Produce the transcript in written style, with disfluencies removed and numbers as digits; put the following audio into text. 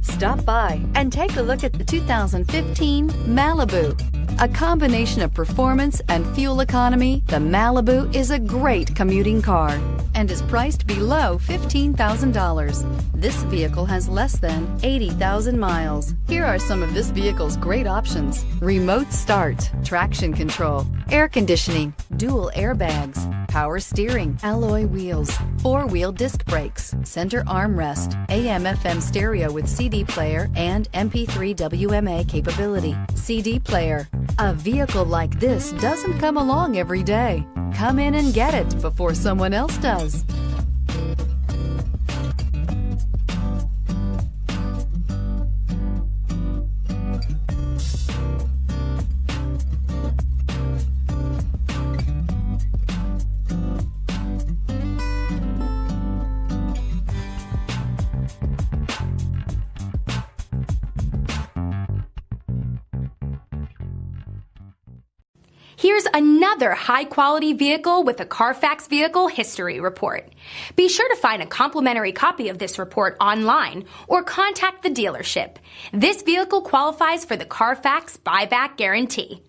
Stop by and take a look at the 2015 Malibu. A combination of performance and fuel economy, the Malibu is a great commuting car and is priced below $15,000. This vehicle has less than 80,000 miles. Here are some of this vehicle's great options: remote start, traction control, air conditioning, dual airbags, power steering, alloy wheels, four-wheel disc brakes, center armrest, AM/FM stereo with CD player and MP3 WMA capability, CD player. A vehicle like this doesn't come along every day. Come in and get it before someone else does. Here's another high-quality vehicle with a Carfax Vehicle History Report. Be sure to find a complimentary copy of this report online or contact the dealership. This vehicle qualifies for the Carfax Buyback Guarantee.